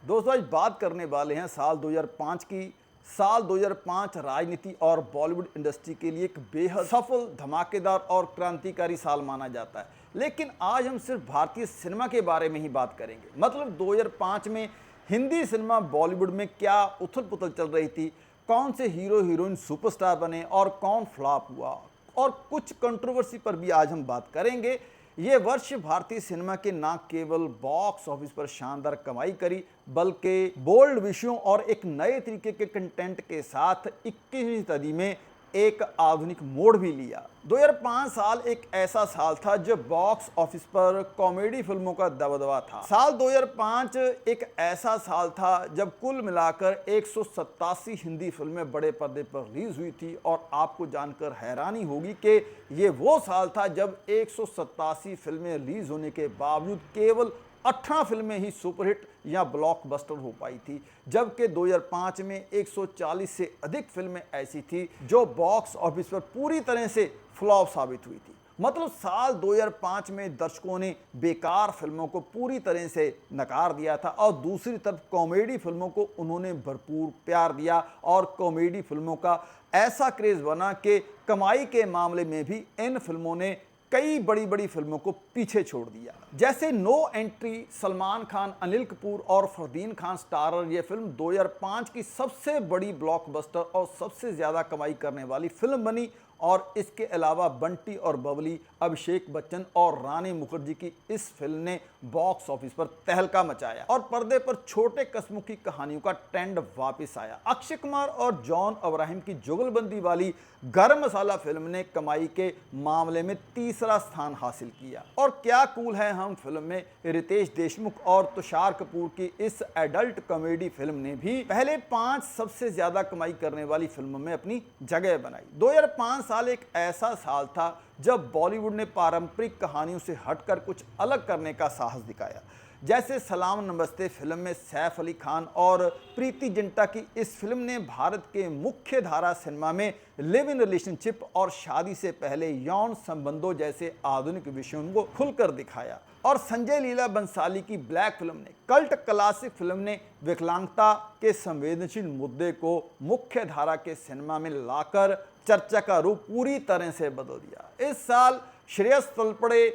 दोस्तों आज बात करने वाले हैं साल 2005 की। साल 2005 राजनीति और बॉलीवुड इंडस्ट्री के लिए एक बेहद सफल, धमाकेदार और क्रांतिकारी साल माना जाता है। लेकिन आज हम सिर्फ भारतीय सिनेमा के बारे में ही बात करेंगे। मतलब 2005 में हिंदी सिनेमा बॉलीवुड में क्या उथल पुथल चल रही थी, कौन से हीरो हीरोइन सुपरस्टार बने और कौन फ्लॉप हुआ, और कुछ कंट्रोवर्सी पर भी आज हम बात करेंगे। ये वर्ष भारतीय सिनेमा के न केवल बॉक्स ऑफिस पर शानदार कमाई करी, बल्कि बोल्ड विषयों और एक नए तरीके के कंटेंट के साथ 21वीं सदी में एक आधुनिक मोड़ भी लिया। 2005 साल एक ऐसा साल था जब बॉक्स ऑफिस पर कॉमेडी फिल्मों का दबदबा था। साल 2005 एक ऐसा साल था जब कुल मिलाकर 187 हिंदी फिल्में बड़े पर्दे पर रिलीज हुई थी, और आपको जानकर हैरानी होगी कि ये वो साल था जब 187 फिल्में रिलीज होने के बावजूद केवल 18 फिल्में ही सुपरहिट या ब्लॉकबस्टर हो पाई थी, जबकि 2005 में 140 से अधिक फिल्में ऐसी थी जो बॉक्स ऑफिस पर पूरी तरह से फ्लॉप साबित हुई थी। मतलब साल 2005 में दर्शकों ने बेकार फिल्मों को पूरी तरह से नकार दिया था, और दूसरी तरफ कॉमेडी फिल्मों को उन्होंने भरपूर प्यार दिया, और कॉमेडी फिल्मों का ऐसा क्रेज बना कि कमाई के मामले में भी इन फिल्मों ने कई बड़ी बड़ी फिल्मों को पीछे छोड़ दिया। जैसे नो एंट्री, सलमान खान, अनिल कपूर और फरदीन खान स्टारर ये फिल्म 2005 की सबसे बड़ी ब्लॉकबस्टर और सबसे ज्यादा कमाई करने वाली फिल्म बनी, और इसके अलावा बंटी और बबली, अभिषेक बच्चन और रानी मुखर्जी की इस फिल्म ने बॉक्स ऑफिस पर तहलका मचाया, और पर्दे पर छोटे कस्मों की कहानियों का ट्रेंड वापस आया। अक्षय कुमार और जॉन अब्राहम की जुगलबंदी वाली गरम मसाला फिल्म ने कमाई के मामले में तीसरा स्थान हासिल किया। और क्या कूल है हम फिल्म में रितेश देशमुख और तुषार कपूर की इस एडल्ट कॉमेडी फिल्म ने भी पहले 5 सबसे ज्यादा कमाई करने वाली फिल्मों में अपनी जगह बनाई। 2005 साल एक ऐसा साल था जब बॉलीवुड ने पारंपरिक कहानियों से हटकर कुछ अलग करने का साहस दिखाया। जैसे सलाम नमस्ते फिल्म में सैफ अली खान और प्रीति जिंटा की इस फिल्म ने भारत के मुख्य धारा सिनेमा में लिव इन रिलेशनशिप और शादी से पहले यौन संबंधों जैसे आधुनिक विषयों को खुलकर दिखाया। और संजय लीला बंसाली की ब्लैक फिल्म ने, कल्ट क्लासिक फिल्म ने विकलांगता के संवेदनशील मुद्दे को मुख्य धारा के सिनेमा में लाकर चर्चा का रूप पूरी तरह से बदल दिया। इस साल श्रेयस तलपड़े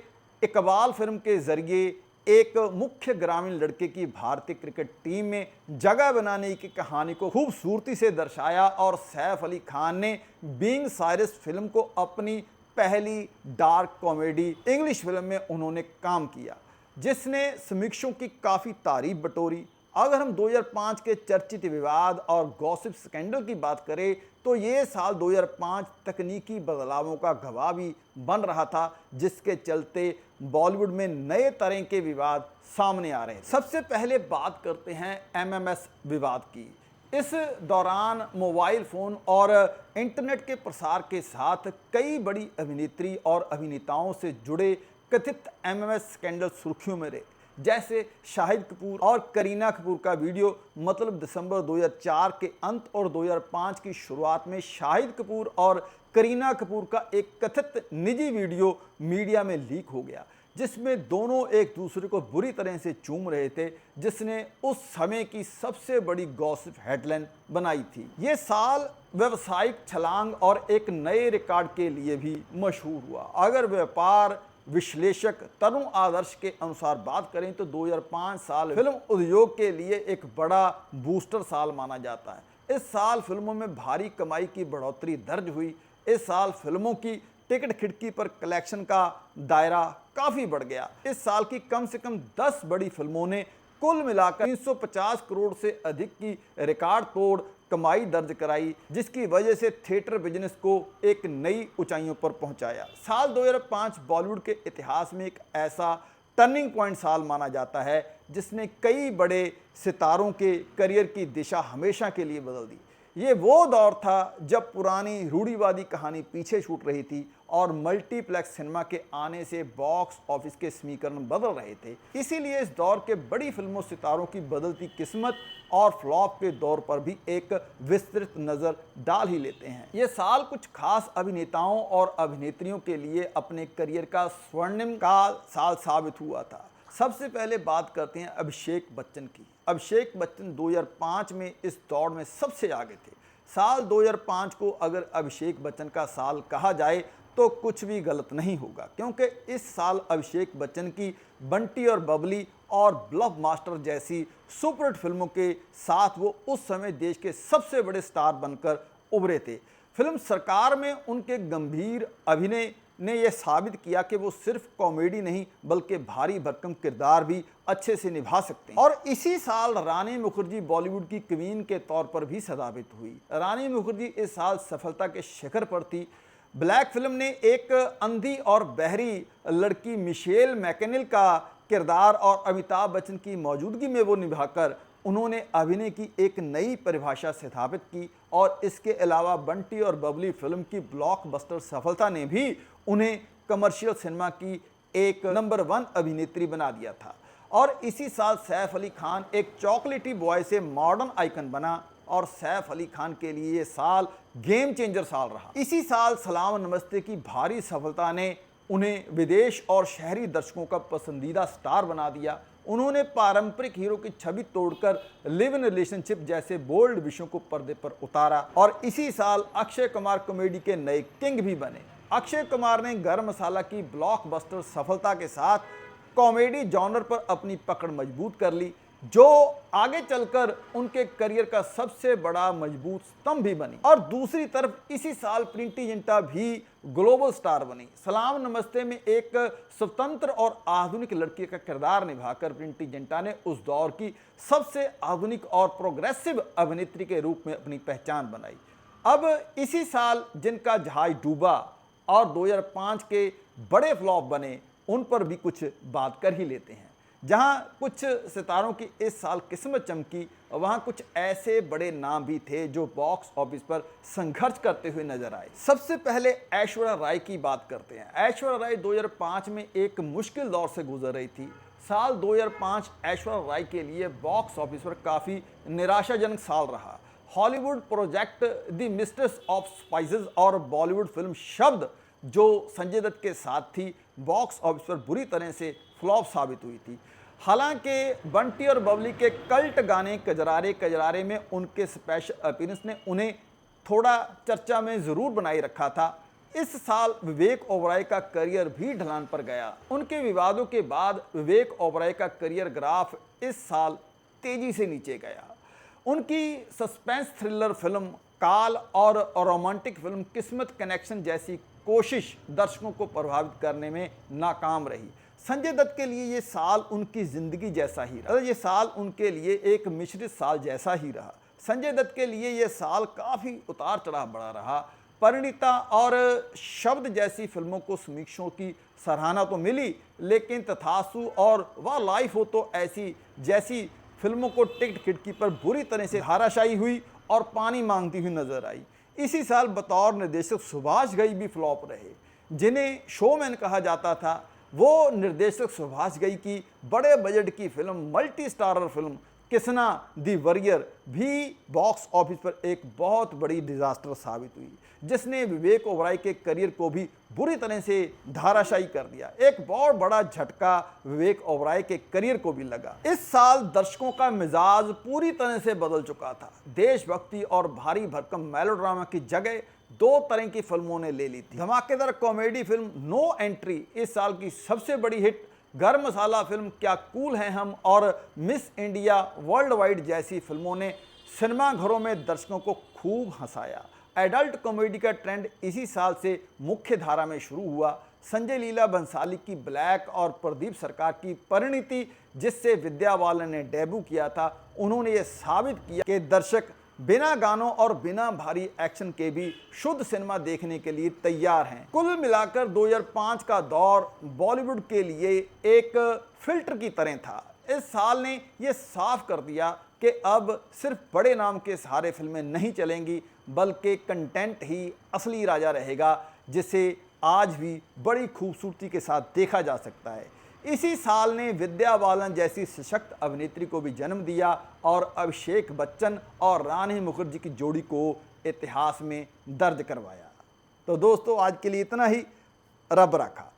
इकबाल फिल्म के जरिए एक मुख्य ग्रामीण लड़के की भारतीय क्रिकेट टीम में जगह बनाने की कहानी को खूबसूरती से दर्शाया, और सैफ अली खान ने बीइंग साइरस फिल्म को अपनी पहली डार्क कॉमेडी इंग्लिश फिल्म में उन्होंने काम किया, जिसने समीक्षकों की काफ़ी तारीफ बटोरी। अगर हम 2005 के चर्चित विवाद और गॉसिप स्कैंडल की बात करें तो ये साल 2005 तकनीकी बदलावों का गवाह भी बन रहा था, जिसके चलते बॉलीवुड में नए तरह के विवाद सामने आ रहे हैं। सबसे पहले बात करते हैं एमएमएस विवाद की। इस दौरान मोबाइल फ़ोन और इंटरनेट के प्रसार के साथ कई बड़ी अभिनेत्री और अभिनेताओं से जुड़े कथित एमएमएस स्कैंडल सुर्खियों में रहे। जैसे शाहिद कपूर और करीना कपूर का वीडियो, मतलब दिसंबर 2004 के अंत और 2005 की शुरुआत में शाहिद कपूर और करीना कपूर का एक कथित निजी वीडियो मीडिया में लीक हो गया, जिसमें दोनों एक दूसरे को बुरी तरह से चूम रहे थे, जिसने उस समय की सबसे बड़ी गॉसिप हेडलाइन बनाई थी। ये साल व्यावसायिक छलांग और एक नए रिकॉर्ड के लिए भी मशहूर हुआ। अगर व्यापार विश्लेषक तरुण आदर्श के अनुसार बात करें तो 2005 साल फिल्म उद्योग के लिए एक बड़ा बूस्टर साल माना जाता है। इस साल फिल्मों में भारी कमाई की बढ़ोतरी दर्ज हुई। इस साल फिल्मों की टिकट खिड़की पर कलेक्शन का दायरा काफ़ी बढ़ गया। इस साल की कम से कम 10 बड़ी फिल्मों ने कुल मिलाकर 350 करोड़ से अधिक की रिकॉर्ड तोड़ कमाई दर्ज कराई, जिसकी वजह से थिएटर बिजनेस को एक नई ऊंचाइयों पर पहुंचाया। साल 2005 बॉलीवुड के इतिहास में एक ऐसा टर्निंग पॉइंट साल माना जाता है जिसने कई बड़े सितारों के करियर की दिशा हमेशा के लिए बदल दी। ये वो दौर था जब पुरानी रूढ़िवादी कहानी पीछे छूट रही थी, और मल्टीप्लेक्स सिनेमा के आने से बॉक्स ऑफिस के समीकरण बदल रहे थे। इसीलिए इस दौर के बड़ी फिल्मों सितारों की बदलती किस्मत और फ्लॉप के दौर पर भी एक विस्तृत नज़र डाल ही लेते हैं। ये साल कुछ खास अभिनेताओं और अभिनेत्रियों के लिए अपने करियर का स्वर्णिम काल साल साबित हुआ था। सबसे पहले बात करते हैं अभिषेक बच्चन की। अभिषेक बच्चन 2005 में इस दौड़ में सबसे आगे थे। साल 2005 को अगर अभिषेक बच्चन का साल कहा जाए तो कुछ भी गलत नहीं होगा, क्योंकि इस साल अभिषेक बच्चन की बंटी और बबली और ब्लफ मास्टर जैसी सुपरहिट फिल्मों के साथ वो उस समय देश के सबसे बड़े स्टार बनकर उभरे थे। फिल्म सरकार में उनके गंभीर अभिनय ने यह साबित किया कि वो सिर्फ कॉमेडी नहीं बल्कि भारी भरकम किरदार भी अच्छे से निभा सकते हैं। और इसी साल रानी मुखर्जी बॉलीवुड की क्वीन के तौर पर भी सदाबित हुई। रानी मुखर्जी इस साल सफलता के शिखर पर थी। ब्लैक फिल्म ने एक अंधी और बहरी लड़की मिशेल मैकेनिल का किरदार और अमिताभ बच्चन की मौजूदगी में वो निभाकर उन्होंने अभिनय की एक नई परिभाषा स्थापित की। और इसके अलावा बंटी और बबली फिल्म की ब्लॉकबस्टर सफलता ने भी उन्हें कमर्शियल सिनेमा की एक नंबर 1 अभिनेत्री बना दिया था। और इसी साल सैफ अली खान एक चॉकलेटी बॉय से मॉडर्न आइकन बना और सैफ अली खान के लिए ये साल गेम चेंजर साल रहा। इसी साल सलाम नमस्ते की भारी सफलता ने उन्हें विदेश और शहरी दर्शकों का पसंदीदा स्टार बना दिया। उन्होंने पारंपरिक हीरो की छवि तोड़कर लिव इन रिलेशनशिप जैसे बोल्ड विषयों को पर्दे पर उतारा। और इसी साल अक्षय कुमार कॉमेडी के नए किंग भी बने। अक्षय कुमार ने गरम मसाला की ब्लॉकबस्टर सफलता के साथ कॉमेडी जॉनर पर अपनी पकड़ मजबूत कर ली, जो आगे चलकर उनके करियर का सबसे बड़ा मजबूत स्तंभ भी बनी। और दूसरी तरफ इसी साल प्रीति जिंटा भी ग्लोबल स्टार बनी। सलाम नमस्ते में एक स्वतंत्र और आधुनिक लड़की का किरदार निभाकर प्रीति जिंटा ने उस दौर की सबसे आधुनिक और प्रोग्रेसिव अभिनेत्री के रूप में अपनी पहचान बनाई। अब इसी साल जिनका जहाज डूबा और 2005 के बड़े फ्लॉप बने, उन पर भी कुछ बात कर ही लेते हैं। जहां कुछ सितारों की इस साल किस्मत चमकी, वहां कुछ ऐसे बड़े नाम भी थे जो बॉक्स ऑफिस पर संघर्ष करते हुए नजर आए। सबसे पहले ऐश्वर्या राय की बात करते हैं। ऐश्वर्या राय 2005 में एक मुश्किल दौर से गुजर रही थी। साल 2005 ऐश्वर्या राय के लिए बॉक्स ऑफिस पर काफ़ी निराशाजनक साल रहा। Hollywood project the mistress of spices और बॉलीवुड फिल्म शब्द जो संजय दत्त के साथ थी, बॉक्स ऑफिस पर बुरी तरह से फ्लॉप साबित हुई थी। हालांकि बंटी और बबली के कल्ट गाने कजरारे कजरारे में उनके स्पेशल अपीयरेंस ने उन्हें थोड़ा चर्चा में ज़रूर बनाए रखा था। इस साल विवेक ओबराय का करियर भी ढलान पर गया। उनके विवादों के बाद विवेक ओबराय का करियर ग्राफ इस साल तेजी से नीचे गया। उनकी सस्पेंस थ्रिलर फिल्म काल और रोमांटिक फिल्म किस्मत कनेक्शन जैसी कोशिश दर्शकों को प्रभावित करने में नाकाम रही। संजय दत्त के लिए ये साल उनकी ज़िंदगी जैसा ही रहा। ये साल उनके लिए एक मिश्रित साल जैसा ही रहा। संजय दत्त के लिए ये साल काफ़ी उतार चढ़ाव बड़ा रहा। परिणीता और शब्द जैसी फिल्मों को समीक्षकों की सराहना तो मिली, लेकिन तथासु और वाह लाइफ हो तो ऐसी जैसी फिल्मों को टिकट खिड़की पर बुरी तरह से धाराशायी हुई और पानी मांगती हुई नजर आई। इसी साल बतौर निर्देशक सुभाष घई भी फ्लॉप रहे। जिन्हें शोमैन कहा जाता था, वो निर्देशक सुभाष घई की बड़े बजट की film multi starrer film Kisna the warrior भी बॉक्स ऑफिस पर एक बहुत बड़ी डिजास्टर साबित हुई, जिसने विवेक ओबराय के करियर को भी बुरी तरह से धाराशायी कर दिया। एक बहुत बड़ा झटका विवेक ओबराय के करियर को भी लगा। इस साल दर्शकों का मिजाज पूरी तरह से बदल चुका था। देशभक्ति और भारी भरकम मेलोड्रामा की जगह दो तरह की फिल्मों ने ले ली थी। धमाकेदार कॉमेडी फिल्म नो एंट्री इस साल की सबसे बड़ी हिट, गरम मसाला फिल्म क्या कूल हैं हम और मिस इंडिया वर्ल्ड वाइड जैसी फिल्मों ने सिनेमाघरों में दर्शकों को खूब हंसाया। एडल्ट कॉमेडी का ट्रेंड इसी साल से मुख्य धारा में शुरू हुआ। संजय लीला बंसाली की ब्लैक और प्रदीप सरकार की परिणीति, जिससे विद्या बालन ने डेब्यू किया था, उन्होंने ये साबित किया कि दर्शक बिना गानों और बिना भारी एक्शन के भी शुद्ध सिनेमा देखने के लिए तैयार हैं। कुल मिलाकर 2005 का दौर बॉलीवुड के लिए एक फिल्टर की तरह था। इस साल ने यह साफ कर दिया कि अब सिर्फ बड़े नाम के सहारे फिल्में नहीं चलेंगी, बल्कि कंटेंट ही असली राजा रहेगा, जिसे आज भी बड़ी खूबसूरती के साथ देखा जा सकता है। इसी साल ने विद्या बालन जैसी सशक्त अभिनेत्री को भी जन्म दिया और अभिषेक बच्चन और रानी मुखर्जी की जोड़ी को इतिहास में दर्ज करवाया। तो दोस्तों, आज के लिए इतना ही। रब रखा।